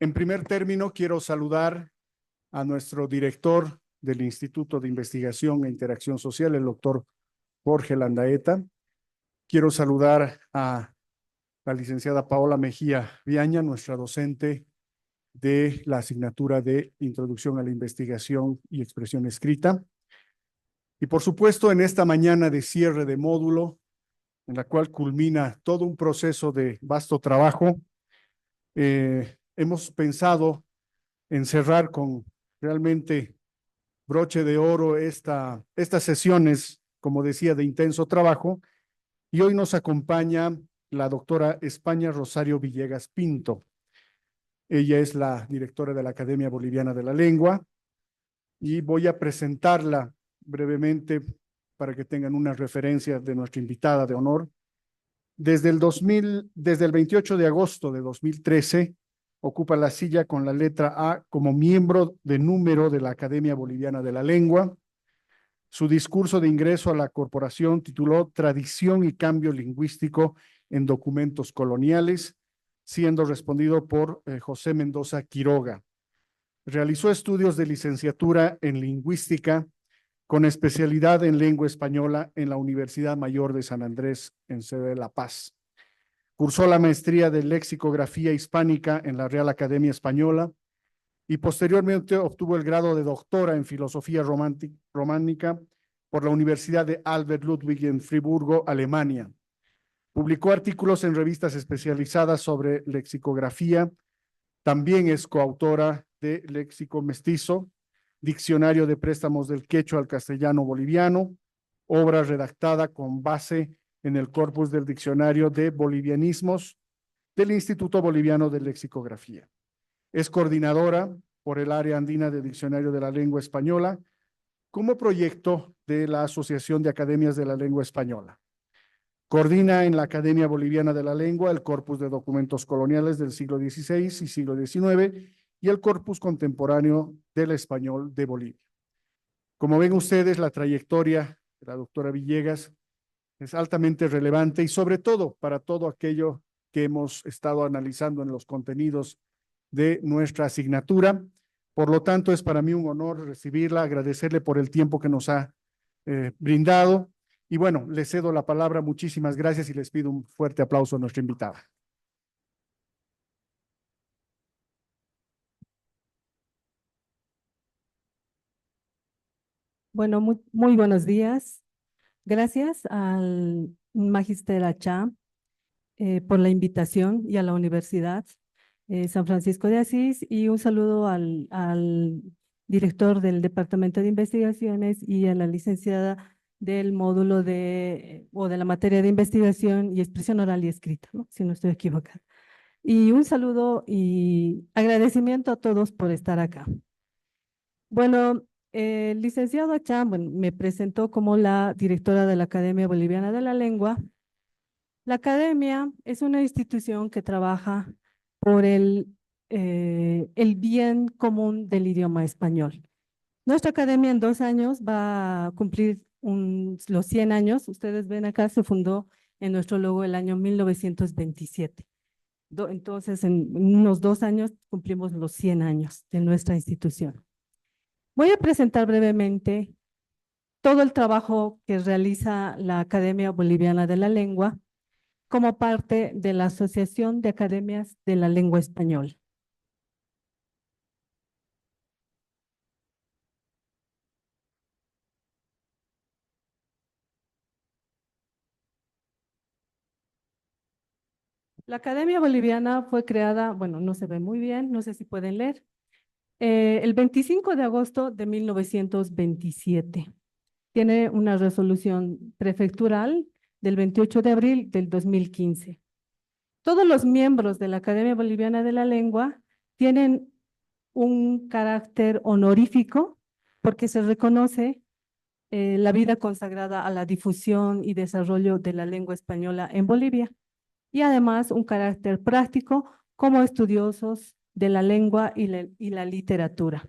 En primer término, quiero saludar a nuestro director del Instituto de Investigación e Interacción Social, el doctor Jorge Landaeta. Quiero saludar a la licenciada Paola Mejía Viaña, nuestra docente de la asignatura de Introducción a la Investigación y Expresión Escrita. Y por supuesto, en esta mañana de cierre de módulo, en la cual culmina todo un proceso de vasto trabajo, hemos pensado en cerrar con realmente broche de oro estas sesiones, como decía, de intenso trabajo. Y hoy nos acompaña la doctora España Rosario Villegas Pinto. Ella es la directora de la Academia Boliviana de la Lengua y voy a presentarla brevemente para que tengan una referencia de nuestra invitada de honor. Desde el 28 de agosto de 2013, ocupa la silla con la letra A como miembro de número de la Academia Boliviana de la Lengua. Su discurso de ingreso a la corporación tituló Tradición y Cambio Lingüístico en Documentos Coloniales, siendo respondido por José Mendoza Quiroga. Realizó estudios de licenciatura en lingüística con especialidad en lengua española en la Universidad Mayor de San Andrés, en sede de La Paz. Cursó la maestría de lexicografía hispánica en la Real Academia Española y posteriormente obtuvo el grado de doctora en filosofía románica por la Universidad de Albert Ludwig en Friburgo, Alemania. Publicó artículos en revistas especializadas sobre lexicografía. También es coautora de Léxico Mestizo, Diccionario de Préstamos del Quechua al Castellano Boliviano, obra redactada con base en el corpus del Diccionario de Bolivianismos del Instituto Boliviano de Lexicografía. Es coordinadora por el área andina del Diccionario de la Lengua Española como proyecto de la Asociación de Academias de la Lengua Española. Coordina en la Academia Boliviana de la Lengua el corpus de documentos coloniales del siglo XVI y siglo XIX y el corpus contemporáneo del español de Bolivia. Como ven ustedes, la trayectoria de la doctora Villegas es altamente relevante y sobre todo para todo aquello que hemos estado analizando en los contenidos de nuestra asignatura. Por lo tanto, es para mí un honor recibirla, agradecerle por el tiempo que nos ha brindado. Y bueno, le cedo la palabra. Muchísimas gracias y les pido un fuerte aplauso a nuestra invitada. Bueno, muy buenos días. Gracias al Magister Achá por la invitación y a la Universidad San Francisco de Asís, y un saludo al director del Departamento de Investigaciones y a la licenciada del módulo o de la materia de investigación y expresión oral y escrita, ¿no? Si no estoy equivocada. Y un saludo y agradecimiento a todos por estar acá. Bueno, el licenciado Achá, bueno, me presentó como la directora de la Academia Boliviana de la Lengua. La Academia es una institución que trabaja por el bien común del idioma español. Nuestra academia en 2 años va a cumplir los 100 años. Ustedes ven acá, se fundó en nuestro logo el año 1927. Entonces, en unos 2 años cumplimos los 100 años de nuestra institución. Voy a presentar brevemente todo el trabajo que realiza la Academia Boliviana de la Lengua como parte de la Asociación de Academias de la Lengua Española. La Academia Boliviana fue creada, bueno, no se ve muy bien, no sé si pueden leer, el 25 de agosto de 1927. Tiene una resolución prefectural del 28 de abril del 2015. Todos los miembros de la Academia Boliviana de la Lengua tienen un carácter honorífico porque se reconoce la vida consagrada a la difusión y desarrollo de la lengua española en Bolivia, y además un carácter práctico como estudiosos de la lengua y la literatura.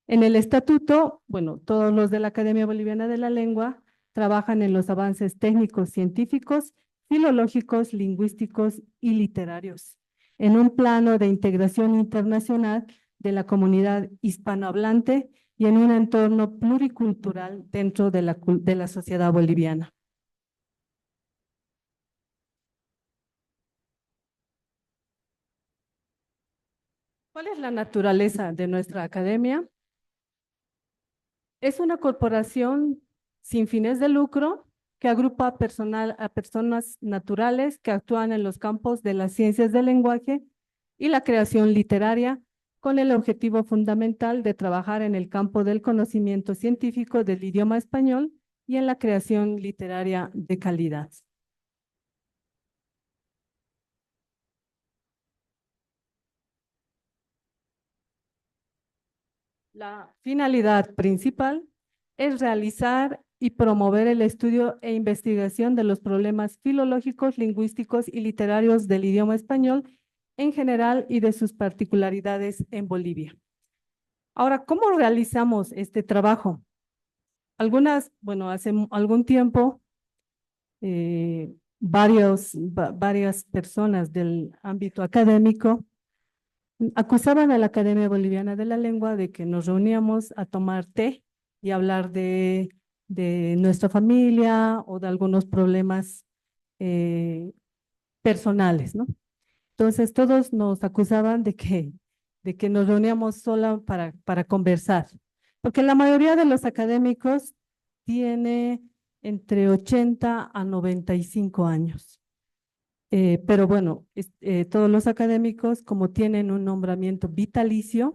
En el estatuto, bueno, todos los de la Academia Boliviana de la Lengua trabajan en los avances técnicos, científicos, filológicos, lingüísticos y literarios. en un plano de integración internacional de la comunidad hispanohablante y en un entorno pluricultural dentro de la sociedad boliviana. ¿Cuál es la naturaleza de nuestra academia? Es una corporación sin fines de lucro que agrupa a personas naturales que actúan en los campos de las ciencias del lenguaje y la creación literaria, con el objetivo fundamental de trabajar en el campo del conocimiento científico del idioma español y en la creación literaria de calidad. La finalidad principal es realizar y promover el estudio e investigación de los problemas filológicos, lingüísticos y literarios del idioma español en general y de sus particularidades en Bolivia. Ahora, ¿cómo realizamos este trabajo? Hace algún tiempo, varias personas del ámbito académico acusaban a la Academia Boliviana de la Lengua de que nos reuníamos a tomar té y hablar de nuestra familia o de algunos problemas personales, ¿no? Entonces todos nos acusaban de que nos reuníamos solo para conversar, porque la mayoría de los académicos tiene entre 80 a 95 años. Pero bueno, todos los académicos, como tienen un nombramiento vitalicio,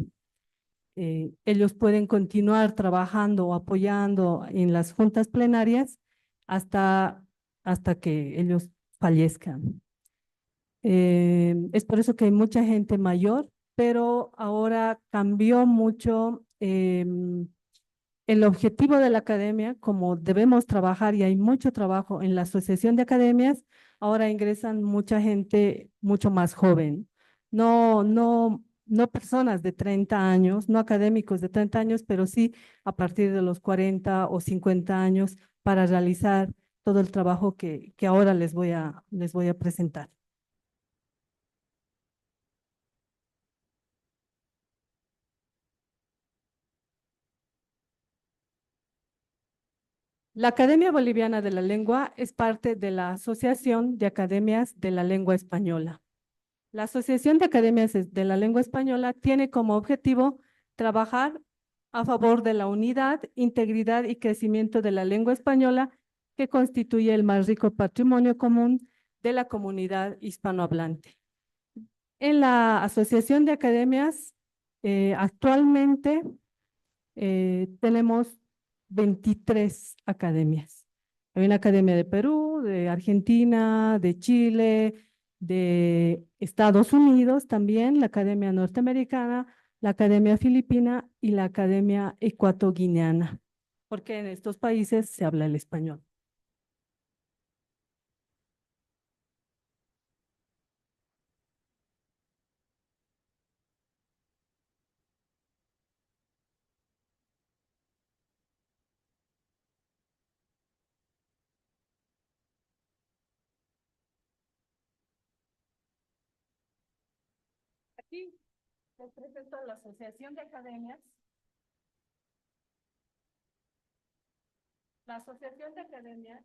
ellos pueden continuar trabajando o apoyando en las juntas plenarias hasta, hasta que ellos fallezcan. Es por eso que hay mucha gente mayor, pero ahora cambió mucho el objetivo de la academia, como debemos trabajar y hay mucho trabajo en la asociación de academias. Ahora ingresan mucha gente mucho más joven, no personas de 30 años, no académicos de 30 años, pero sí a partir de los 40 o 50 años para realizar todo el trabajo que ahora les voy a presentar. La Academia Boliviana de la Lengua es parte de la Asociación de Academias de la Lengua Española. La Asociación de Academias de la Lengua Española tiene como objetivo trabajar a favor de la unidad, integridad y crecimiento de la lengua española, que constituye el más rico patrimonio común de la comunidad hispanohablante. En la Asociación de Academias, actualmente tenemos 23 academias. Hay una academia de Perú, de Argentina, de Chile, de Estados Unidos también, la Academia Norteamericana, la Academia Filipina y la Academia Ecuatoguineana, porque en estos países se habla el español. Aquí les presento la Asociación de Academias. La Asociación de Academias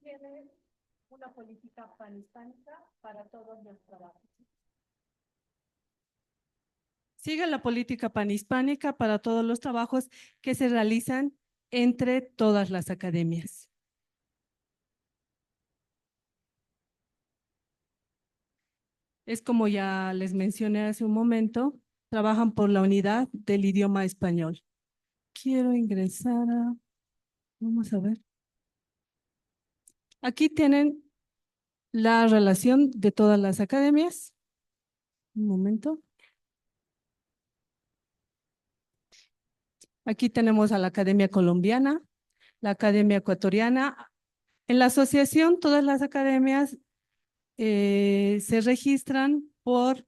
tiene una política panhispánica para todos los trabajos. Sigue la política panhispánica para todos los trabajos que se realizan entre todas las academias. Es como ya les mencioné hace un momento, trabajan por la unidad del idioma español. Quiero ingresar a... Vamos a ver. Aquí tienen la relación de todas las academias. Un momento. Aquí tenemos a la Academia Colombiana, la Academia Ecuatoriana. En la asociación, todas las academias se registran por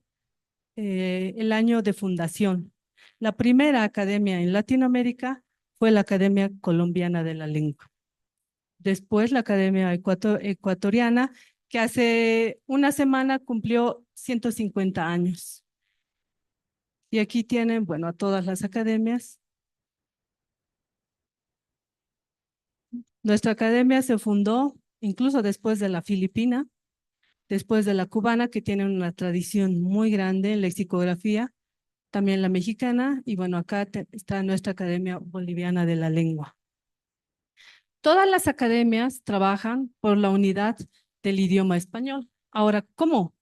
el año de fundación. La primera academia en Latinoamérica fue la Academia Colombiana de la Lengua. Después la Academia Ecuatoriana, que hace una semana cumplió 150 años. Y aquí tienen, bueno, a todas las academias. Nuestra academia se fundó incluso después de la filipina, después de la cubana, que tiene una tradición muy grande en lexicografía, también la mexicana, y bueno, acá está nuestra Academia Boliviana de la Lengua. Todas las academias trabajan por la unidad del idioma español. Ahora, ¿cómo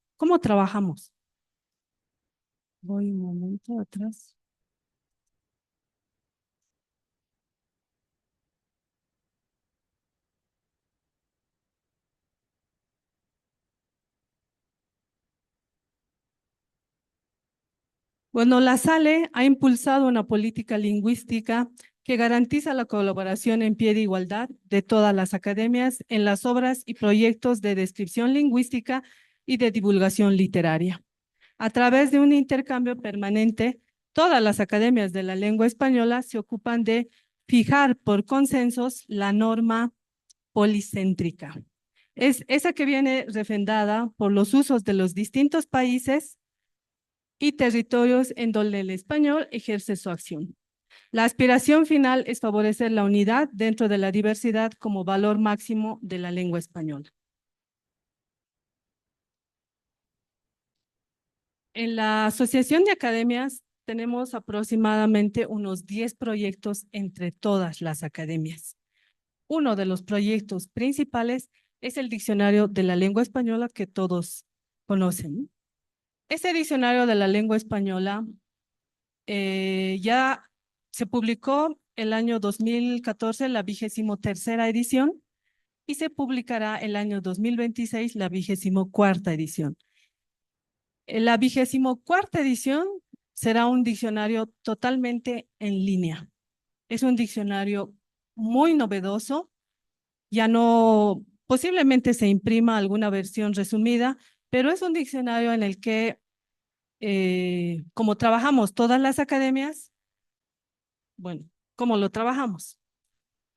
trabajamos? Voy un momento atrás. Bueno, la SALE ha impulsado una política lingüística que garantiza la colaboración en pie de igualdad de todas las academias en las obras y proyectos de descripción lingüística y de divulgación literaria. A través de un intercambio permanente, todas las academias de la lengua española se ocupan de fijar por consensos la norma policéntrica. Es esa que viene refrendada por los usos de los distintos países y territorios en donde el español ejerce su acción. La aspiración final es favorecer la unidad dentro de la diversidad como valor máximo de la lengua española. En la Asociación de Academias tenemos aproximadamente unos 10 proyectos entre todas las academias. Uno de los proyectos principales es el Diccionario de la Lengua Española que todos conocen. Ese Diccionario de la Lengua Española ya se publicó el año 2014, la 23ª edición, y se publicará el año 2026, la 24ª edición. La 24ª edición será un diccionario totalmente en línea. Es un diccionario muy novedoso, ya no, posiblemente se imprima alguna versión resumida, pero es un diccionario en el que, como trabajamos todas las academias, bueno, ¿cómo lo trabajamos?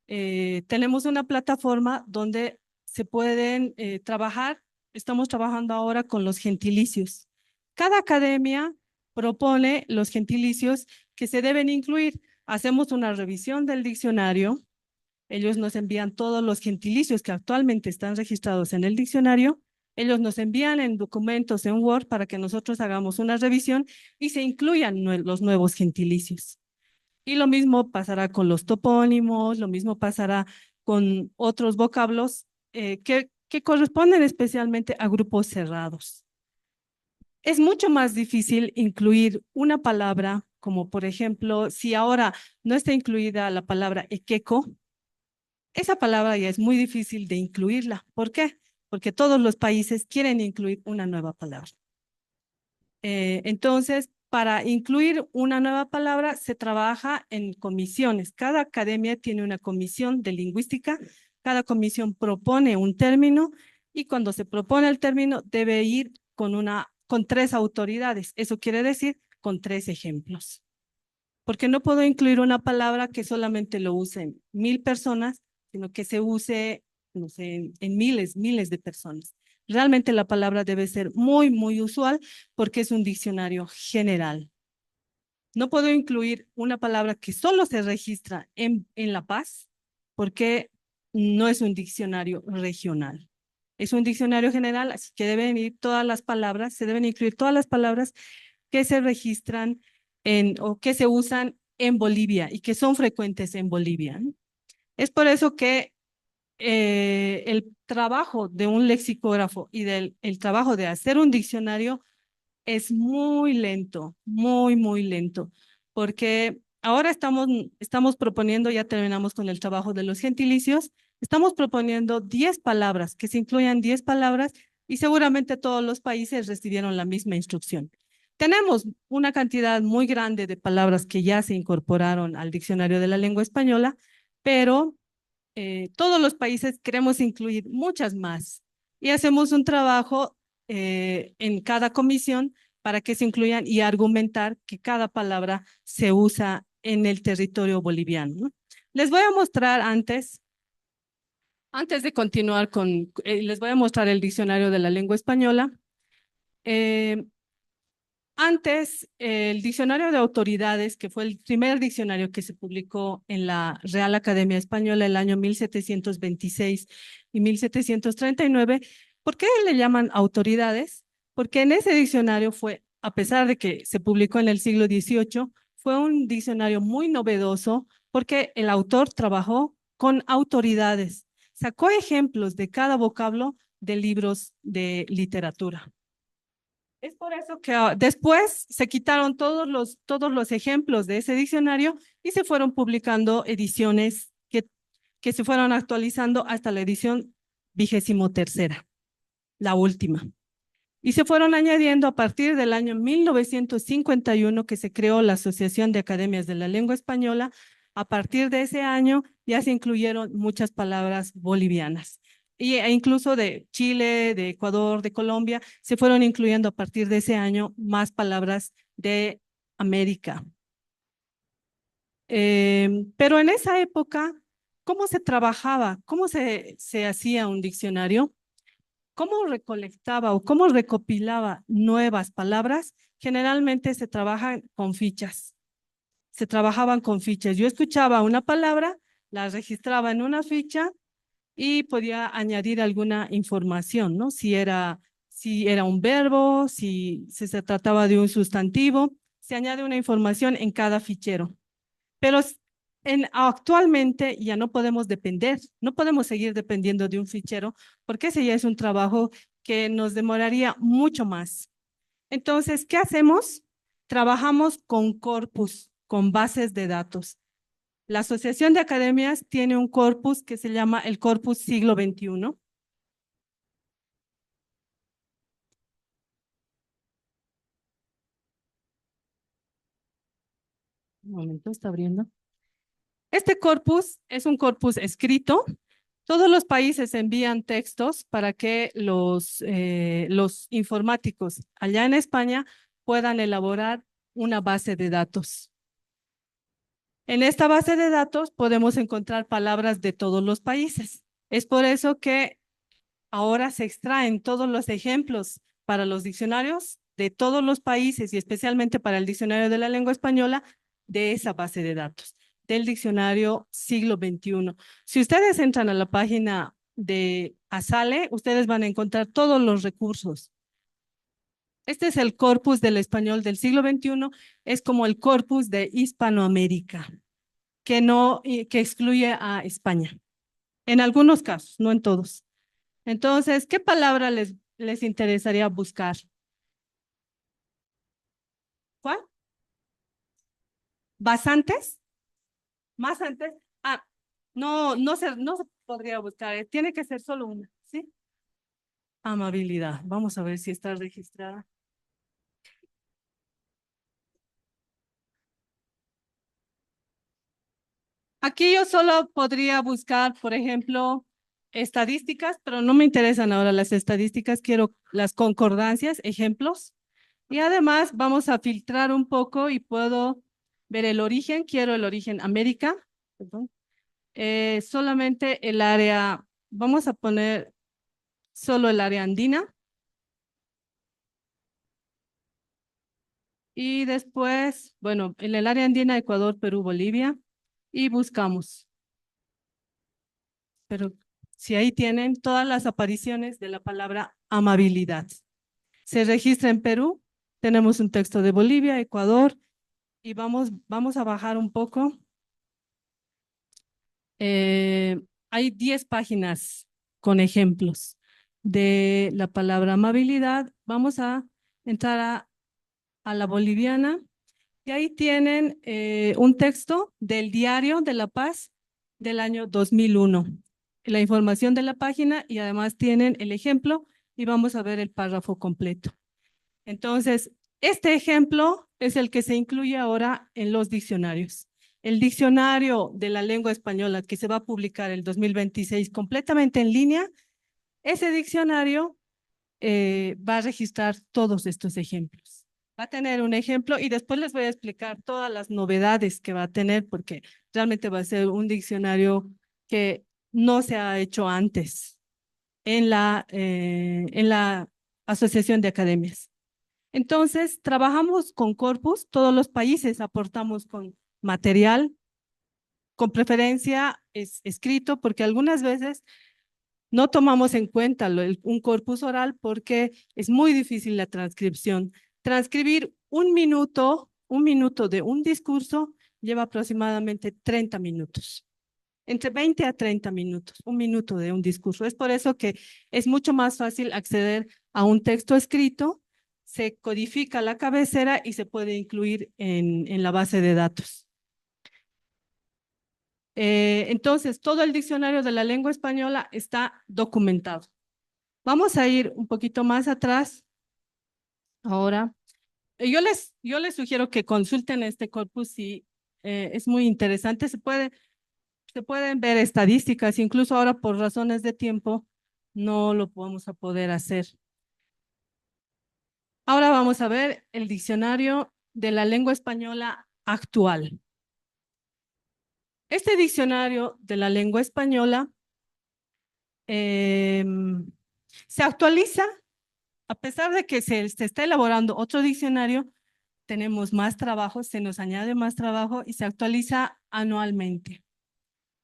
Tenemos una plataforma donde se pueden trabajar, estamos trabajando ahora con los gentilicios. Cada academia propone los gentilicios que se deben incluir. Hacemos una revisión del diccionario, ellos nos envían todos los gentilicios que actualmente están registrados en el diccionario, ellos nos envían en documentos en Word para que nosotros hagamos una revisión y se incluyan los nuevos gentilicios. Y lo mismo pasará con los topónimos, lo mismo pasará con otros vocablos que corresponden especialmente a grupos cerrados. Es mucho más difícil incluir una palabra, como por ejemplo, si ahora no está incluida la palabra equeco, esa palabra ya es muy difícil de incluirla. ¿Por qué? Porque todos los países quieren incluir una nueva palabra. Entonces, para incluir una nueva palabra se trabaja en comisiones. Cada academia tiene una comisión de lingüística, cada comisión propone un término y cuando se propone el término debe ir con 3 autoridades. Eso quiere decir con 3 ejemplos. Porque no puedo incluir una palabra que solamente lo usen 1000 personas, sino que se use, no sé, en miles de personas. Realmente la palabra debe ser muy, muy usual porque es un diccionario general. No puedo incluir una palabra que solo se registra en La Paz porque no es un diccionario regional. Es un diccionario general, así que deben ir todas las palabras, se deben incluir todas las palabras que se registran o que se usan en Bolivia y que son frecuentes en Bolivia. Es por eso que el trabajo de un lexicógrafo y el trabajo de hacer un diccionario es muy lento, muy, muy lento, porque ahora estamos proponiendo, ya terminamos con el trabajo de los gentilicios, estamos proponiendo 10 palabras, que se incluyan 10 palabras y seguramente todos los países recibieron la misma instrucción. Tenemos una cantidad muy grande de palabras que ya se incorporaron al diccionario de la lengua española, pero todos los países queremos incluir muchas más y hacemos un trabajo en cada comisión para que se incluyan y argumentar que cada palabra se usa en el territorio boliviano, ¿no? Les voy a mostrar antes Antes de continuar les voy a mostrar el diccionario de la lengua española. Antes, el diccionario de autoridades, que fue el primer diccionario que se publicó en la Real Academia Española el año 1726 y 1739, ¿por qué le llaman autoridades? Porque en ese diccionario fue, a pesar de que se publicó en el siglo XVIII, fue un diccionario muy novedoso porque el autor trabajó con autoridades, sacó ejemplos de cada vocablo de libros de literatura. Es por eso que después se quitaron todos los ejemplos de ese diccionario y se fueron publicando ediciones que se fueron actualizando hasta la edición 23ª, la última. Y se fueron añadiendo a partir del año 1951 que se creó la Asociación de Academias de la Lengua Española. A partir de ese año ya se incluyeron muchas palabras bolivianas. E incluso de Chile, de Ecuador, de Colombia, se fueron incluyendo a partir de ese año más palabras de América. Pero en esa época, ¿cómo se trabajaba? ¿Cómo se hacía un diccionario? ¿Cómo recolectaba o cómo recopilaba nuevas palabras? Generalmente se trabajan con fichas. Se trabajaban con fichas. Yo escuchaba una palabra, la registraba en una ficha y podía añadir alguna información, ¿no? Si era un verbo, si se trataba de un sustantivo, se añade una información en cada fichero. Pero actualmente ya no podemos depender, no podemos seguir dependiendo de un fichero, porque ese ya es un trabajo que nos demoraría mucho más. Entonces, ¿qué hacemos? Trabajamos con corpus, con bases de datos. La Asociación de Academias tiene un corpus que se llama el Corpus Siglo XXI. Un momento, está abriendo. Este corpus es un corpus escrito. Todos los países envían textos para que los informáticos allá en España puedan elaborar una base de datos. En esta base de datos podemos encontrar palabras de todos los países. Es por eso que ahora se extraen todos los ejemplos para los diccionarios de todos los países y especialmente para el diccionario de la lengua española de esa base de datos, del diccionario siglo XXI. Si ustedes entran a la página de ASALE, ustedes van a encontrar todos los recursos. Este es el corpus del español del siglo XXI, es como el corpus de Hispanoamérica, que excluye a España. En algunos casos, no en todos. Entonces, ¿qué palabra les interesaría buscar? ¿Cuál? ¿Basantes? ¿Más antes? Ah, no se podría buscar, tiene que ser solo una, ¿sí? Amabilidad. Vamos a ver si está registrada. Aquí yo solo podría buscar, por ejemplo, estadísticas, pero no me interesan ahora las estadísticas, quiero las concordancias, ejemplos. Y además vamos a filtrar un poco y puedo ver el origen, quiero el origen América, perdón. Solamente el área, vamos a poner solo el área andina. Y después, bueno, en el área andina, Ecuador, Perú, Bolivia. Y buscamos. Pero si ahí tienen todas las apariciones de la palabra amabilidad. Se registra en Perú, tenemos un texto de Bolivia, Ecuador, y vamos a bajar un poco. Hay 10 páginas con ejemplos de la palabra amabilidad. Vamos a entrar a la boliviana y ahí tienen un texto del Diario de La Paz del año 2001. La información de la página y además tienen el ejemplo y vamos a ver el párrafo completo. Entonces, este ejemplo es el que se incluye ahora en los diccionarios. El diccionario de la lengua española que se va a publicar el 2026 completamente en línea, ese diccionario va a registrar todos estos ejemplos. Va a tener un ejemplo y después les voy a explicar todas las novedades que va a tener porque realmente va a ser un diccionario que no se ha hecho antes en la Asociación de Academias. Entonces, trabajamos con corpus, todos los países aportamos con material, con preferencia es escrito, porque algunas veces no tomamos en cuenta un corpus oral porque es muy difícil la transcripción. Transcribir un minuto de un discurso lleva aproximadamente 30 minutos. Entre 20 a 30 minutos, un minuto de un discurso. Es por eso que es mucho más fácil acceder a un texto escrito, se codifica la cabecera y se puede incluir en la base de datos. Entonces, todo el diccionario de la lengua española está documentado. Vamos a ir un poquito más atrás ahora. Yo les sugiero que consulten este corpus y es muy interesante. Se pueden ver estadísticas, incluso ahora por razones de tiempo no lo vamos a poder hacer. Ahora vamos a ver el diccionario de la lengua española actual. Este diccionario de la lengua española se actualiza, a pesar de que se está elaborando otro diccionario, tenemos más trabajo, se nos añade más trabajo y se actualiza anualmente.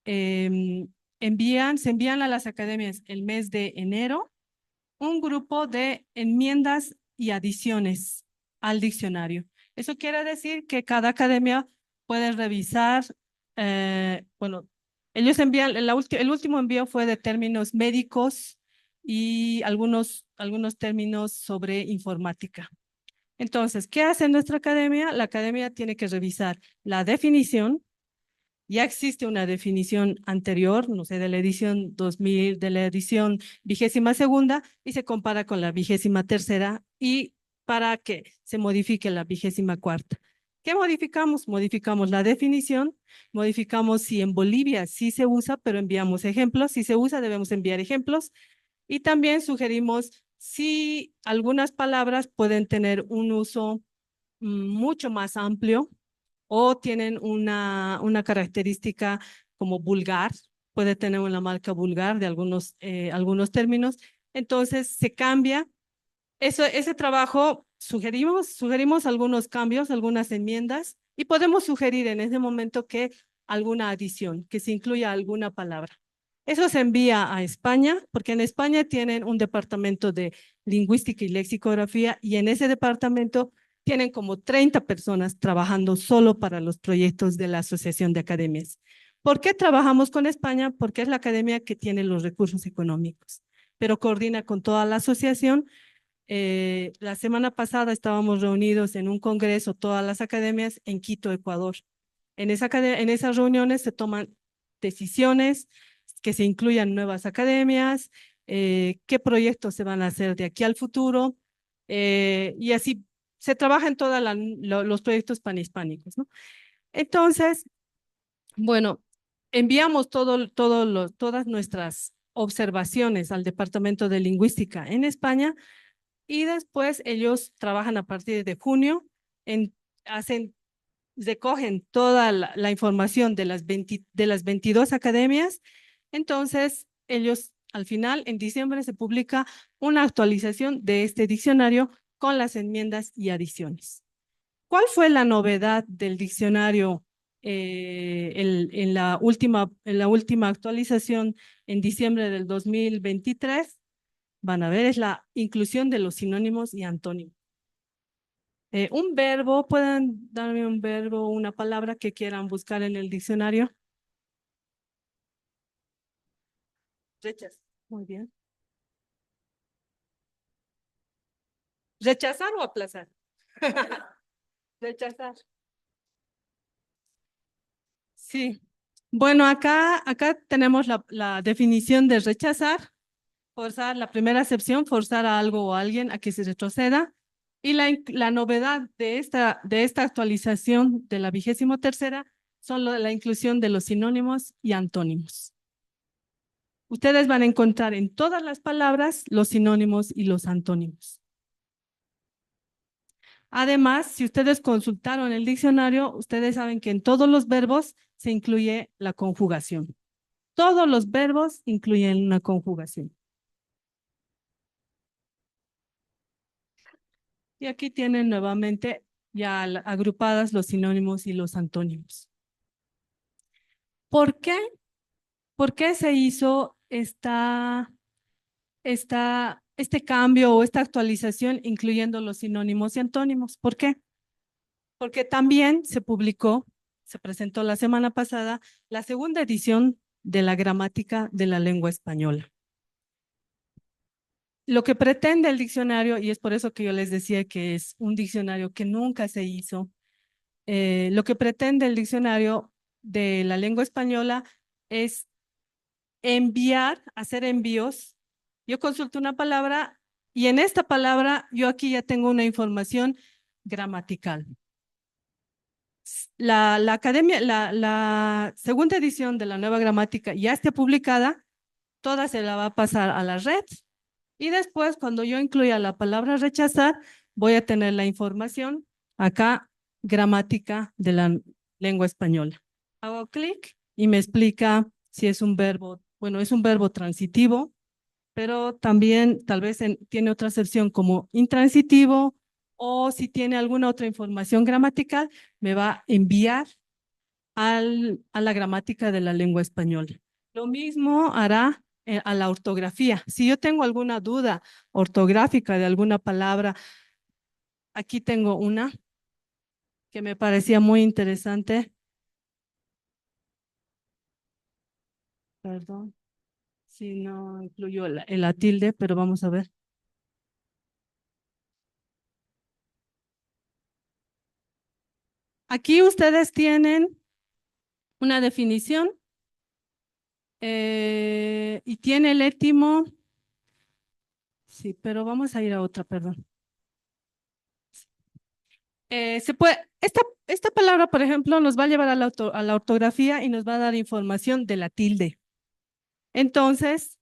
Se envían a las academias el mes de enero un grupo de enmiendas y adiciones al diccionario. Eso quiere decir que cada academia puede revisar, bueno, ellos envían, el último envío fue de términos médicos y algunos términos sobre informática. Entonces, ¿qué hace nuestra academia? La academia tiene que revisar la definición. Ya existe una definición anterior, no sé, de la edición 2000, de la edición 22ª, y se compara con la 23ª y para que se modifique la 24ª. ¿Qué modificamos? Modificamos la definición, modificamos si en Bolivia sí se usa, pero enviamos ejemplos. Si se usa, debemos enviar ejemplos. Y también sugerimos si algunas palabras pueden tener un uso mucho más amplio o tienen una característica como vulgar, puede tener una marca vulgar de algunos términos. Entonces se cambia. Ese trabajo sugerimos algunos cambios, algunas enmiendas y podemos sugerir en ese momento que alguna adición, que se incluya alguna palabra. Eso se envía a España, porque en España tienen un departamento de lingüística y lexicografía y en ese departamento tienen como 30 personas trabajando solo para los proyectos de la Asociación de Academias. ¿Por qué trabajamos con España? Porque es la academia que tiene los recursos económicos, pero coordina con toda la asociación. La semana pasada estábamos reunidos en un congreso, todas las academias en Quito, Ecuador. En esas reuniones se toman decisiones, que se incluyan nuevas academias, qué proyectos se van a hacer de aquí al futuro, y así se trabaja en todos los proyectos panhispánicos, ¿no? Entonces, bueno, enviamos todas nuestras observaciones al Departamento de Lingüística en España y después ellos trabajan a partir de junio, recogen toda la información de las 22 academias. Entonces, ellos al final, en diciembre, se publica una actualización de este diccionario con las enmiendas y adiciones. ¿Cuál fue la novedad del diccionario en la última actualización en diciembre del 2023? Van a ver, es la inclusión de los sinónimos y antónimos. Un verbo, ¿pueden darme un verbo, una palabra que quieran buscar en el diccionario? Rechazar. Muy bien. ¿Rechazar o aplazar? Rechazar. Sí. Bueno, acá tenemos la definición de rechazar, forzar, la primera acepción, forzar a algo o a alguien a que se retroceda. Y la novedad de esta actualización de la 23ª son la inclusión de los sinónimos y antónimos. Ustedes van a encontrar en todas las palabras los sinónimos y los antónimos. Además, si ustedes consultaron el diccionario, ustedes saben que en todos los verbos se incluye la conjugación. todos los verbos incluyen una conjugación. Y aquí tienen nuevamente ya agrupadas los sinónimos y los antónimos. ¿Por qué? ¿Por qué se hizo este cambio o esta actualización incluyendo los sinónimos y antónimos? ¿Por qué? Porque también se presentó la semana pasada, la segunda edición de la gramática de la lengua española. Lo que pretende el diccionario, y es por eso que yo les decía que es un diccionario que nunca se hizo, lo que pretende el diccionario de la lengua española es hacer envíos. Yo consulto una palabra y en esta palabra yo aquí ya tengo una información gramatical. La segunda edición de la nueva gramática ya esté publicada, toda se la va a pasar a la red y después cuando yo incluya la palabra rechazar, voy a tener la información acá, gramática de la lengua española. Hago clic y me explica si es un verbo, bueno, es un verbo transitivo, pero también tal vez tiene otra acepción como intransitivo o si tiene alguna otra información gramatical, me va a enviar a la gramática de la lengua española. Lo mismo hará a la ortografía. Si yo tengo alguna duda ortográfica de alguna palabra, aquí tengo una que me parecía muy interesante. Perdón, si no incluyó la tilde, pero vamos a ver. Aquí ustedes tienen una definición y tiene el étimo. Sí, pero vamos a ir a otra, perdón. Esta palabra, por ejemplo, nos va a llevar a la ortografía y nos va a dar información de la tilde. Entonces,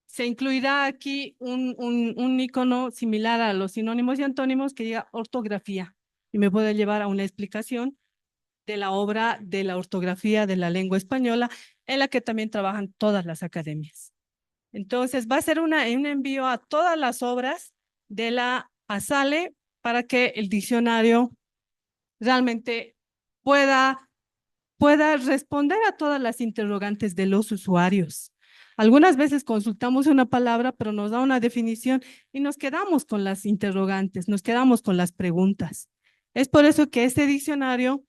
se incluirá aquí un icono similar a los sinónimos y antónimos que diga ortografía y me puede llevar a una explicación de la obra de la ortografía de la lengua española, en la que también trabajan todas las academias. Entonces, va a ser un envío a todas las obras de la ASALE para que el diccionario realmente pueda responder a todas las interrogantes de los usuarios. Algunas veces consultamos una palabra, pero nos da una definición y nos quedamos con las interrogantes, nos quedamos con las preguntas. Es por eso que este diccionario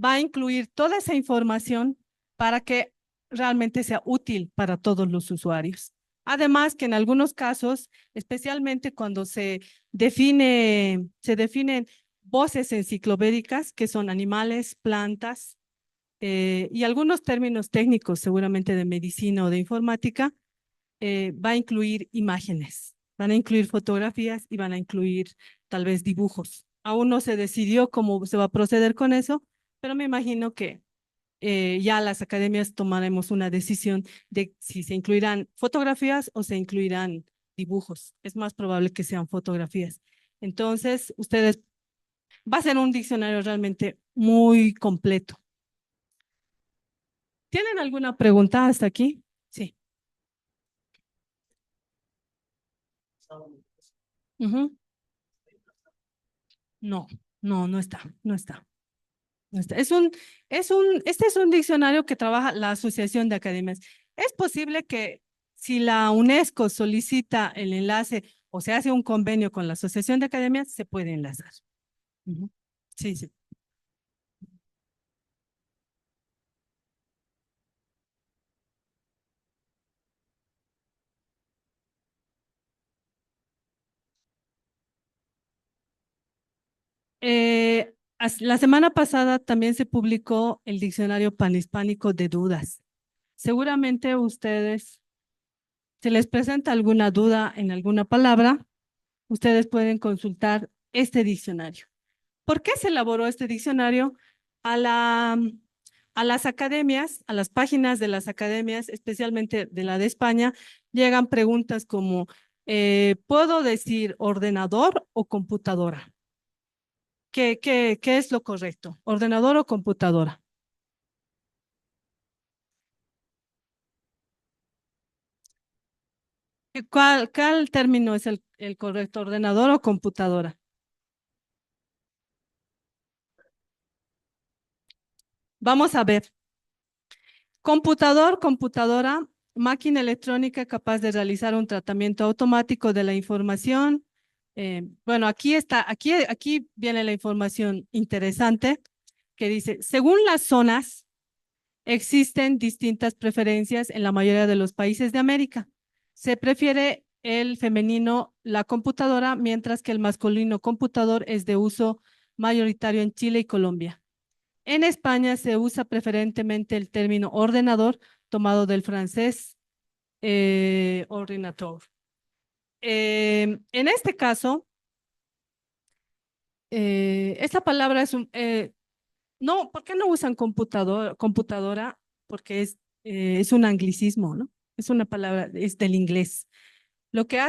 va a incluir toda esa información para que realmente sea útil para todos los usuarios. Además que en algunos casos, especialmente cuando se definen voces enciclopédicas, que son animales, plantas, y algunos términos técnicos, seguramente de medicina o de informática, va a incluir imágenes, van a incluir fotografías y van a incluir tal vez dibujos. Aún no se decidió cómo se va a proceder con eso, pero me imagino que ya las academias tomaremos una decisión de si se incluirán fotografías o se incluirán dibujos. Es más probable que sean fotografías. Entonces, va a ser un diccionario realmente muy completo. ¿Tienen alguna pregunta hasta aquí? Sí. Ujú. No, no está, no está. No está. Este es un diccionario que trabaja la Asociación de Academias. Es posible que si la UNESCO solicita el enlace o se hace un convenio con la Asociación de Academias, se puede enlazar. Ujú. Sí, sí. La semana pasada también se publicó el diccionario panhispánico de dudas. Seguramente ustedes, se les presenta alguna duda en alguna palabra, ustedes pueden consultar este diccionario. ¿Por qué se elaboró este diccionario? A las academias, a las páginas de las academias, especialmente de la de España, llegan preguntas como, ¿puedo decir ordenador o computadora? ¿Qué es lo correcto? ¿Ordenador o computadora? ¿Cuál término es el correcto? ¿Ordenador o computadora? Vamos a ver. Computador, computadora, máquina electrónica capaz de realizar un tratamiento automático de la información. Bueno, aquí viene la información interesante que dice, según las zonas, existen distintas preferencias en la mayoría de los países de América. Se prefiere el femenino, la computadora, mientras que el masculino computador es de uso mayoritario en Chile y Colombia. En España se usa preferentemente el término ordenador, tomado del francés ordinateur. En este caso, esta palabra no, ¿por qué no usan computadora? Porque es un anglicismo, ¿no? Es una palabra, es del inglés. Lo que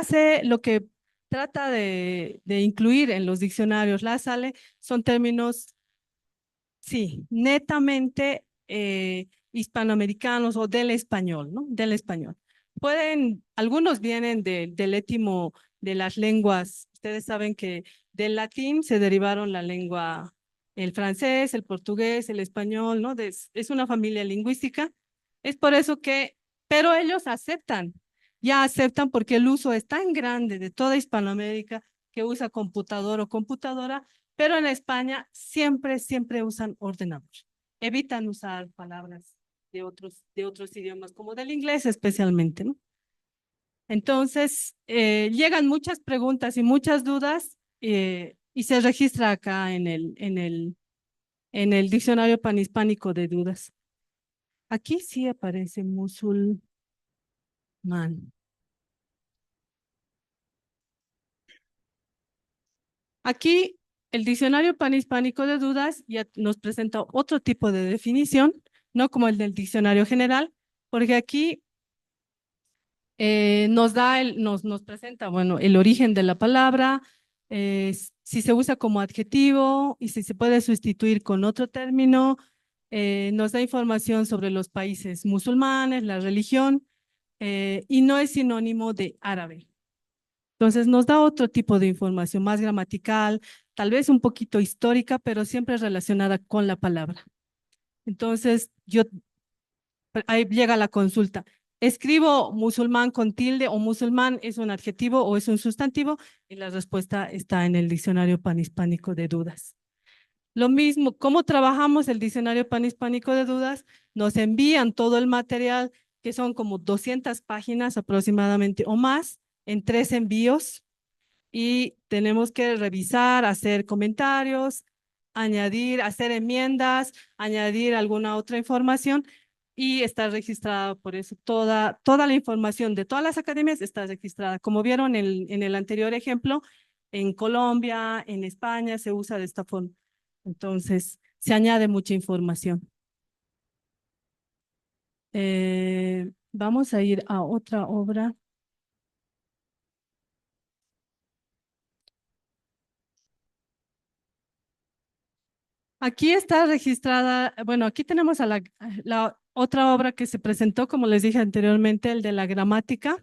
trata de incluir en los diccionarios la SALE son términos, sí, netamente hispanoamericanos o del español, ¿no? Del español. Algunos vienen del étimo de las lenguas. Ustedes saben que del latín se derivaron la lengua, el francés, el portugués, el español, ¿no? Es una familia lingüística. Es por eso pero ellos ya aceptan porque el uso es tan grande de toda Hispanoamérica que usa computador o computadora, pero en España siempre usan ordenador. Evitan usar palabras de otros idiomas, como del inglés especialmente, ¿no? Entonces, llegan muchas preguntas y muchas dudas y se registra acá en el diccionario panhispánico de dudas. Aquí sí aparece musulmán. Aquí el diccionario panhispánico de dudas ya nos presenta otro tipo de definición, no como el del diccionario general, porque aquí nos presenta, bueno, el origen de la palabra, si se usa como adjetivo y si se puede sustituir con otro término, nos da información sobre los países musulmanes, la religión, y no es sinónimo de árabe. Entonces nos da otro tipo de información más gramatical, tal vez un poquito histórica, pero siempre relacionada con la palabra. Entonces, ahí llega la consulta. ¿Escribo musulmán con tilde o musulmán es un adjetivo o es un sustantivo? Y la respuesta está en el diccionario panhispánico de dudas. Lo mismo, ¿cómo trabajamos el diccionario panhispánico de dudas? Nos envían todo el material, que son como 200 páginas aproximadamente o más, en 3 envíos, y tenemos que revisar, hacer comentarios, hacer enmiendas, añadir alguna otra información y está registrada por eso. Toda la información de todas las academias está registrada. Como vieron en el anterior ejemplo, en Colombia, en España se usa de esta forma. Entonces, se añade mucha información. Vamos a ir a otra obra. Aquí está registrada, bueno, aquí tenemos a la otra obra que se presentó, como les dije anteriormente, el de la gramática.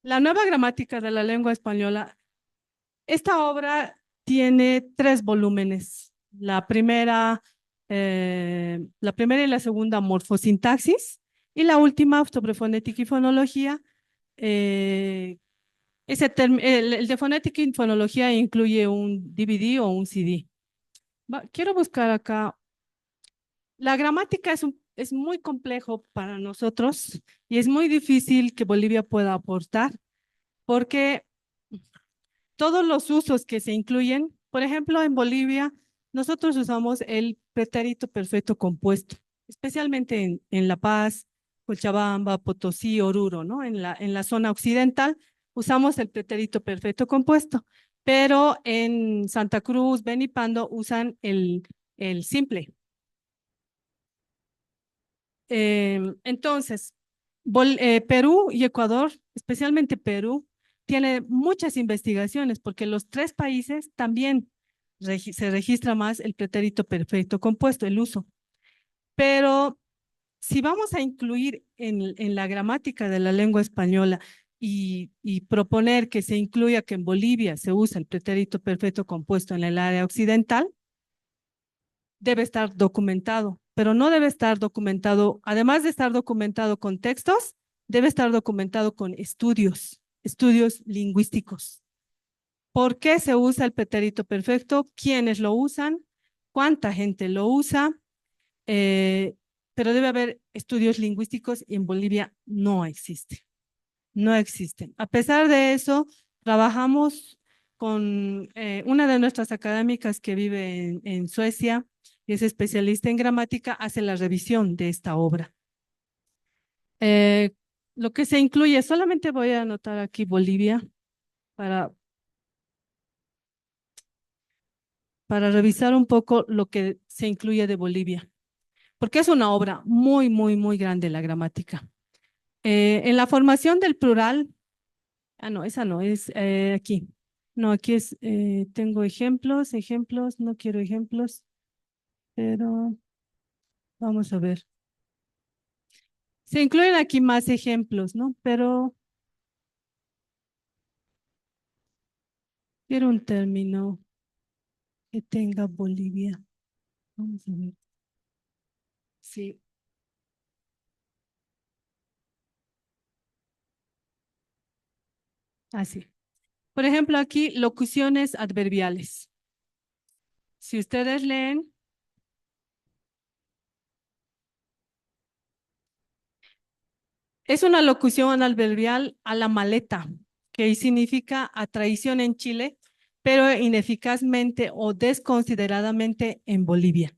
La nueva gramática de la lengua española. Esta obra tiene 3 volúmenes. La primera y la segunda, morfosintaxis, y la última, sobre fonética y fonología. El de fonética y fonología incluye un DVD o un CD. Quiero buscar acá. La gramática es muy complejo para nosotros y es muy difícil que Bolivia pueda aportar porque todos los usos que se incluyen, por ejemplo, en Bolivia, nosotros usamos el pretérito perfecto compuesto, especialmente en La Paz, Cochabamba, Potosí, Oruro, ¿no? En la zona occidental usamos el pretérito perfecto compuesto, pero en Santa Cruz, Beni y Pando usan el simple. Entonces, Perú y Ecuador, especialmente Perú, tiene muchas investigaciones porque los 3 países también se registra más el pretérito perfecto compuesto, el uso. Pero si vamos a incluir en la gramática de la lengua española y proponer que se incluya que en Bolivia se usa el pretérito perfecto compuesto en el área occidental, debe estar documentado, pero no debe estar documentado, además de estar documentado con textos, debe estar documentado con estudios lingüísticos. ¿Por qué se usa el pretérito perfecto? ¿Quiénes lo usan? ¿Cuánta gente lo usa? Eh, pero debe haber estudios lingüísticos y en Bolivia no existe. No existen. A pesar de eso, trabajamos con una de nuestras académicas que vive en Suecia y es especialista en gramática, hace la revisión de esta obra. Eh, lo que se incluye, solamente voy a anotar aquí Bolivia para, para revisar un poco lo que se incluye de Bolivia, porque es una obra muy, muy, muy grande la gramática. En la formación del plural, no, esa no, es aquí. No, aquí es, tengo ejemplos, no quiero ejemplos, pero vamos a ver. Se incluyen aquí más ejemplos, ¿no? Pero quiero un término que tenga Bolivia. Vamos a ver. Sí, así. Por ejemplo, aquí locuciones adverbiales. Si ustedes leen, es una locución adverbial a la maleta, que significa a traición en Chile, pero ineficazmente o desconsideradamente en Bolivia.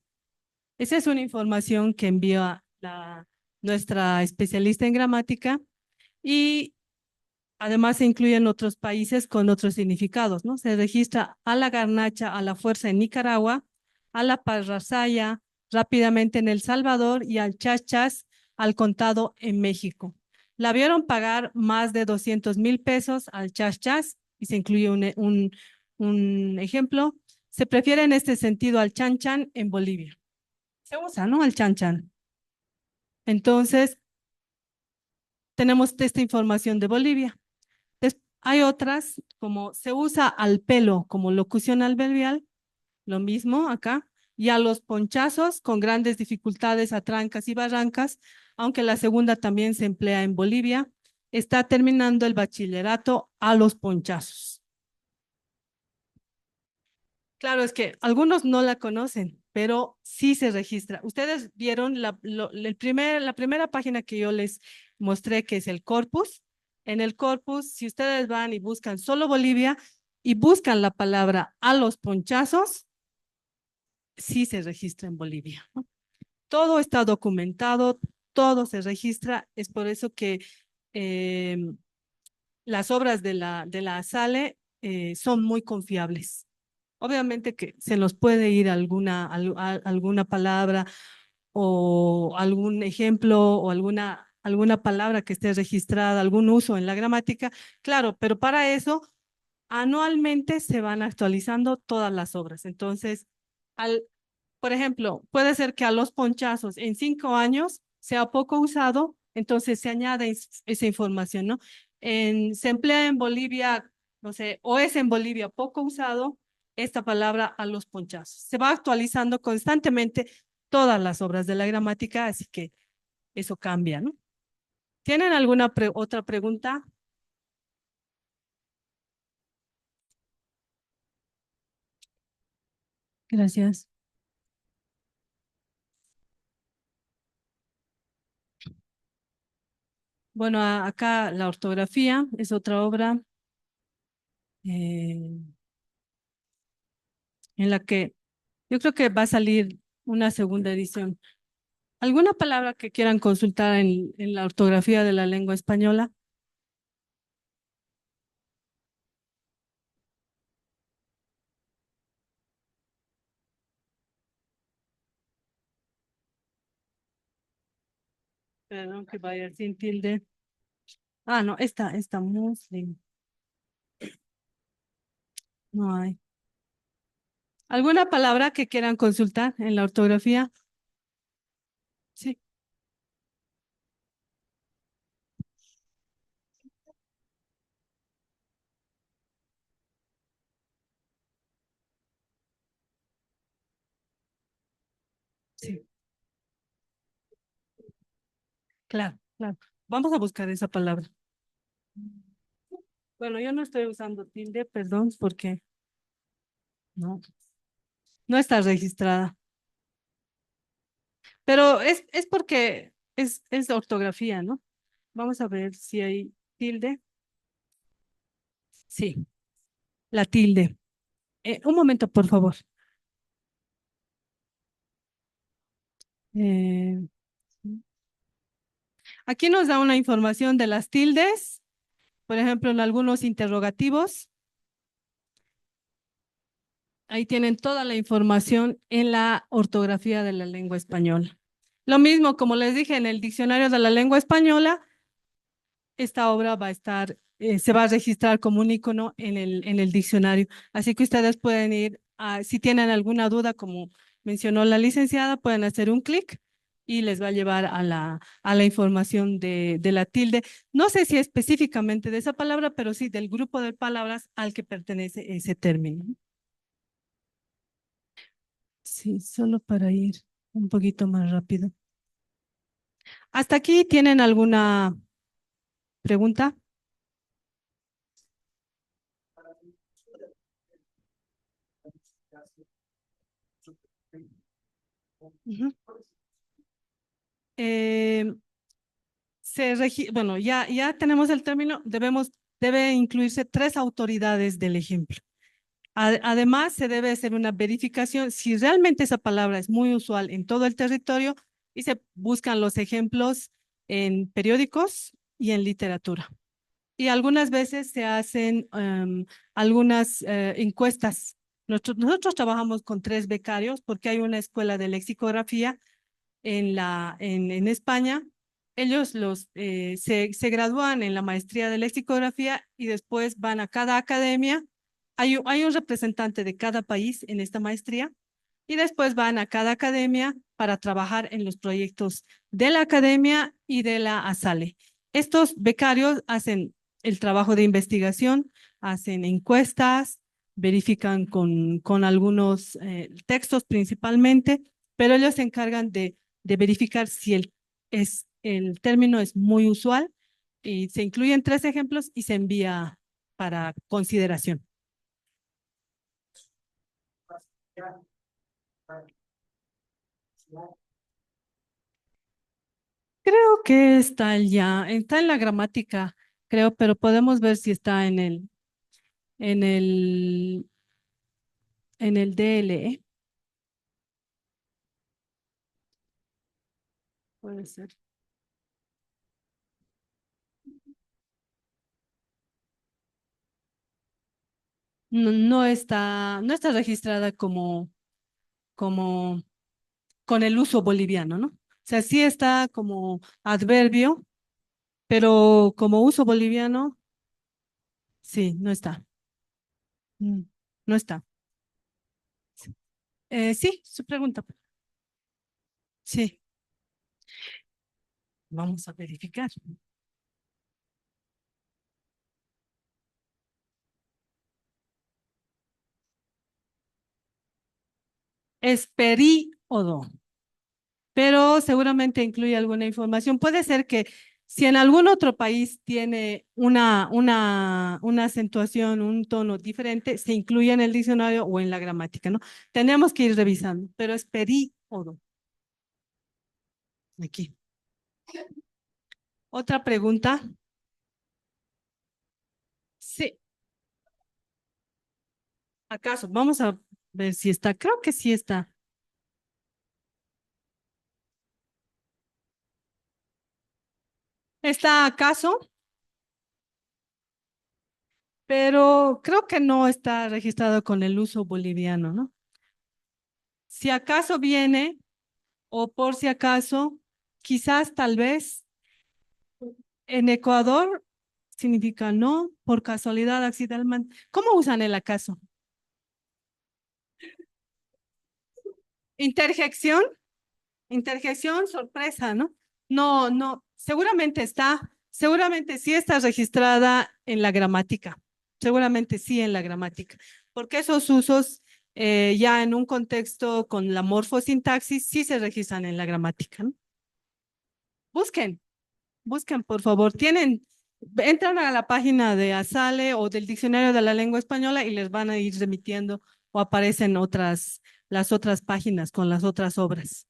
Esa es una información que envía nuestra especialista en gramática y además se incluyen otros países con otros significados, ¿no? Se registra a la garnacha, a la fuerza en Nicaragua, a la parrasaya rápidamente en El Salvador y al chachas al contado en México. La vieron pagar más de 200,000 pesos al chachas y se incluye un ejemplo. Se prefiere en este sentido al chan chan en Bolivia. Se usa, ¿no? Al chan chan. Entonces, tenemos esta información de Bolivia. Hay otras, como se usa al pelo como locución adverbial, lo mismo acá, y a los ponchazos con grandes dificultades a trancas y barrancas, aunque la segunda también se emplea en Bolivia, está terminando el bachillerato a los ponchazos. Claro, es que algunos no la conocen, pero sí se registra. Ustedes vieron la primera página que yo les mostré, que es el corpus. En el corpus, si ustedes van y buscan solo Bolivia y buscan la palabra a los ponchazos, sí se registra en Bolivia, ¿no? Todo está documentado, todo se registra. Es por eso que las obras de la Sale son muy confiables. Obviamente que se nos puede ir alguna palabra o algún ejemplo o alguna palabra que esté registrada, algún uso en la gramática, claro, pero para eso anualmente se van actualizando todas las obras. Entonces, por ejemplo, puede ser que a los ponchazos en 5 años sea poco usado, entonces se añade esa información, ¿no? Se emplea en Bolivia, no sé, o es en Bolivia poco usado esta palabra a los ponchazos. Se va actualizando constantemente todas las obras de la gramática, así que eso cambia, ¿no? ¿Tienen alguna otra pregunta? Gracias. Bueno, acá la ortografía es otra obra eh, en la que yo creo que va a salir una segunda edición. ¿Alguna palabra que quieran consultar en la ortografía de la lengua española? Perdón que vaya sin tilde. Ah, no, esta Muslim. No hay. ¿Alguna palabra que quieran consultar en la ortografía? Sí. Sí, claro, claro. Vamos a buscar esa palabra. Bueno, yo no estoy usando tilde, perdón, porque no, no está registrada. Pero es porque es de ortografía, ¿no? Vamos a ver si hay tilde. Sí, la tilde. Un momento, por favor. Eh, Aquí nos da una información de las tildes, por ejemplo, en algunos interrogativos. Ahí tienen toda la información en la ortografía de la lengua española. Lo mismo, como les dije, en el diccionario de la lengua española, esta obra va a estar, se va a registrar como un icono en el diccionario. Así que ustedes pueden ir, si tienen alguna duda, como mencionó la licenciada, pueden hacer un clic y les va a llevar a la información de la tilde. No sé si específicamente de esa palabra, pero sí del grupo de palabras al que pertenece ese término. Sí, solo para ir un poquito más rápido. ¿Hasta aquí tienen alguna pregunta? Ujú. Eh, bueno, ya tenemos el término, debe incluirse tres autoridades del ejemplo. Además, se debe hacer una verificación si realmente esa palabra es muy usual en todo el territorio y se buscan los ejemplos en periódicos y en literatura. Y algunas veces se hacen algunas encuestas. Nosotros trabajamos con 3 becarios porque hay una escuela de lexicografía en España. Ellos se gradúan en la maestría de lexicografía y después van a cada academia. Hay un representante de cada país en esta maestría y después van a cada academia para trabajar en los proyectos de la academia y de la ASALE. Estos becarios hacen el trabajo de investigación, hacen encuestas, verifican con algunos textos principalmente, pero ellos se encargan de verificar si el término es muy usual y se incluyen 3 ejemplos y se envía para consideración. Creo que está en la gramática, creo, pero podemos ver si está en el, en el DLE. Puede ser. No está registrada como con el uso boliviano, ¿no? O sea, sí está como adverbio, pero como uso boliviano, sí, no está. Mm, No está. Sí, su pregunta. Sí, vamos a verificar. Es período, pero seguramente incluye alguna información. Puede ser que si en algún otro país tiene una acentuación, un tono diferente, se incluye en el diccionario o en la gramática, ¿no? Tenemos que ir revisando, pero es período. Aquí. Otra pregunta. Sí, ¿acaso? Vamos a ver si está. Creo que sí está. ¿Está acaso? Pero creo que no está registrado con el uso boliviano, ¿no? Si acaso viene, o por si acaso, quizás tal vez en Ecuador significa no, por casualidad, accidentalmente. ¿Cómo usan el acaso? Interjección, interjección, sorpresa, ¿no? No, no, seguramente sí está registrada en la gramática, seguramente sí en la gramática, porque esos usos ya en un contexto con la morfosintaxis, sí se registran en la gramática, ¿no? Busquen, busquen, por favor. Entran a la página de ASALE o del Diccionario de la Lengua Española y les van a ir remitiendo o aparecen las otras páginas con las otras obras.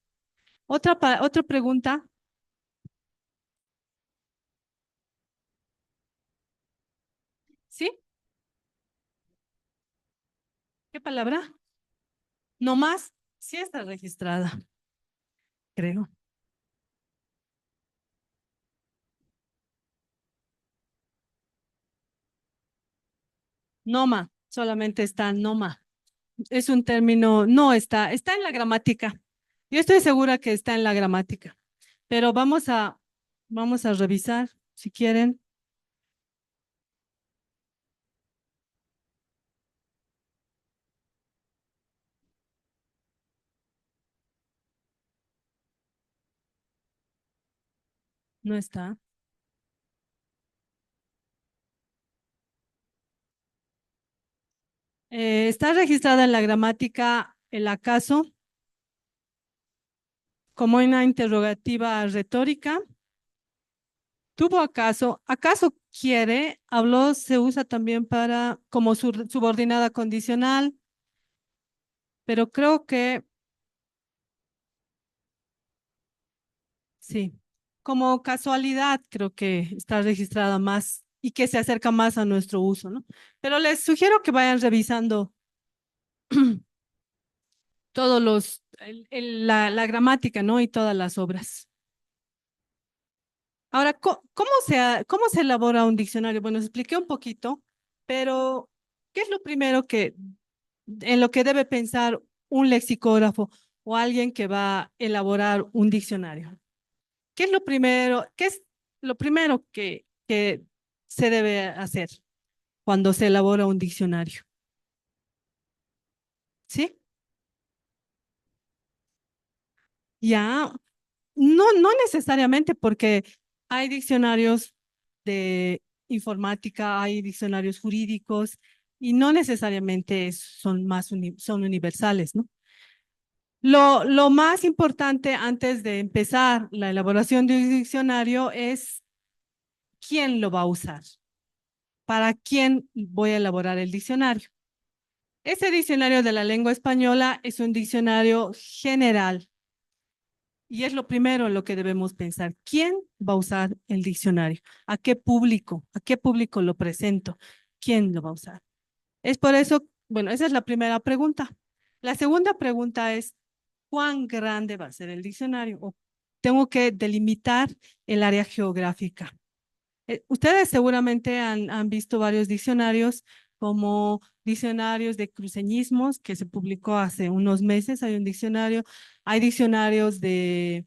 Otra pregunta. ¿Sí? ¿Qué palabra? No más. Sí está registrada, creo. Noma, solamente está noma. Es un término, no está en la gramática. Yo estoy segura que está en la gramática, pero vamos a revisar si quieren. No está. Está registrada en la gramática el acaso como una interrogativa retórica. ¿Tuvo acaso? ¿Acaso quiere? Habló, se usa también para como subordinada condicional, pero creo que sí. Como casualidad creo que está registrada más y que se acerca más a nuestro uso, ¿no? Pero les sugiero que vayan revisando todos la gramática, ¿no? Y todas las obras. Ahora, ¿cómo se elabora un diccionario? Bueno, expliqué un poquito, pero ¿qué es lo primero en lo que debe pensar un lexicógrafo o alguien que va a elaborar un diccionario? ¿Qué es lo primero que se debe hacer cuando se elabora un diccionario? ¿Sí? Ya, no necesariamente porque hay diccionarios de informática, hay diccionarios jurídicos y no necesariamente son universales, ¿no? Lo más importante antes de empezar la elaboración de un diccionario es quién lo va a usar, para quién voy a elaborar el diccionario. Ese diccionario de la lengua española es un diccionario general y es lo primero en lo que debemos pensar. ¿Quién va a usar el diccionario? ¿A qué público? ¿A qué público lo presento? ¿Quién lo va a usar? Es por eso, bueno, esa es la primera pregunta. La segunda pregunta es, ¿cuán grande va a ser el diccionario? O tengo que delimitar el área geográfica. Ustedes seguramente han visto varios diccionarios como diccionarios de cruceñismos que se publicó hace unos meses. Hay diccionarios de,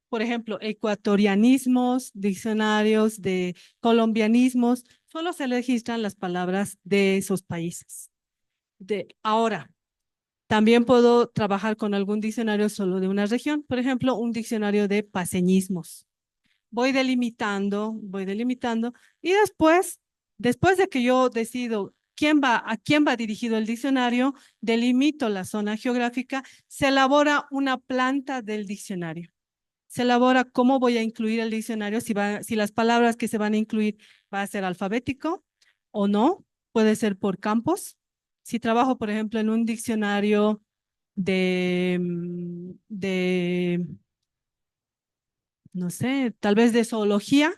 por ejemplo, ecuatorianismos, diccionarios de colombianismos. Solo se registran las palabras de esos países. Ahora, también puedo trabajar con algún diccionario solo de una región, por ejemplo, un diccionario de paseñismos. Voy delimitando y después de que yo decido a quién va dirigido el diccionario, delimito la zona geográfica, se elabora una planta del diccionario. Se elabora cómo voy a incluir el diccionario, si las palabras que se van a incluir va a ser alfabético o no, puede ser por campos. Si trabajo, por ejemplo, en un diccionario de no sé, tal vez de zoología,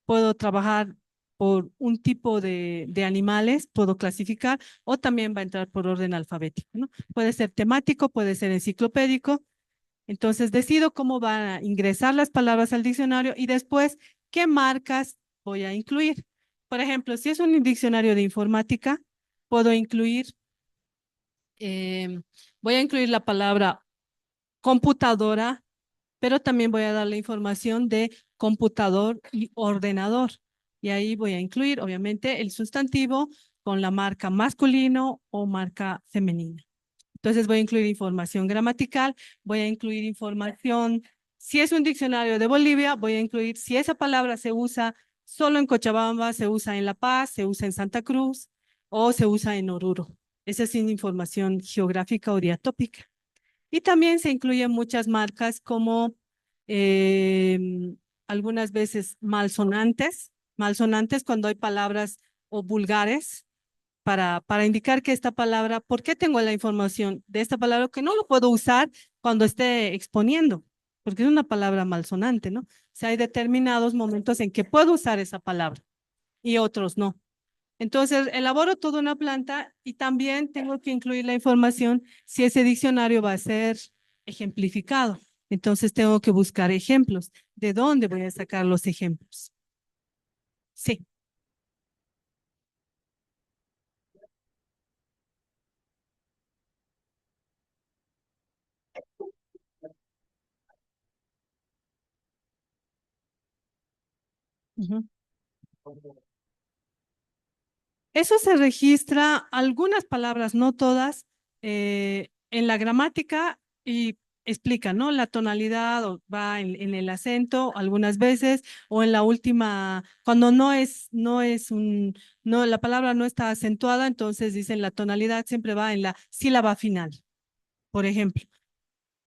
puedo trabajar por un tipo de animales, puedo clasificar, o también va a entrar por orden alfabético, ¿no? Puede ser temático, puede ser enciclopédico. Entonces decido cómo van a ingresar las palabras al diccionario y después qué marcas voy a incluir. Por ejemplo, si es un diccionario de informática, puedo eh, voy a incluir la palabra computadora, pero también voy a dar la información de computador y ordenador. Y ahí voy a incluir, obviamente, el sustantivo con la marca masculino o marca femenina. Entonces voy a incluir información gramatical, voy a incluir información, si es un diccionario de Bolivia, voy a incluir si esa palabra se usa solo en Cochabamba, se usa en La Paz, se usa en Santa Cruz o se usa en Oruro. Esa es información geográfica o diatópica. Y también se incluyen muchas marcas como algunas veces malsonantes cuando hay palabras o vulgares para indicar que esta palabra, ¿por qué tengo la información de esta palabra que no lo puedo usar cuando esté exponiendo? Porque es una palabra malsonante, ¿no? O sea, hay determinados momentos en que puedo usar esa palabra y otros no. Entonces, elaboro toda una planta y también tengo que incluir la información si ese diccionario va a ser ejemplificado. Entonces, tengo que buscar ejemplos. ¿De dónde voy a sacar los ejemplos? Sí. Ujú. Eso se registra, algunas palabras, no todas, en la gramática y explica, ¿no? La tonalidad va en el acento algunas veces o en la última, cuando no, la palabra no está acentuada, entonces dicen la tonalidad siempre va en la sílaba final, por ejemplo.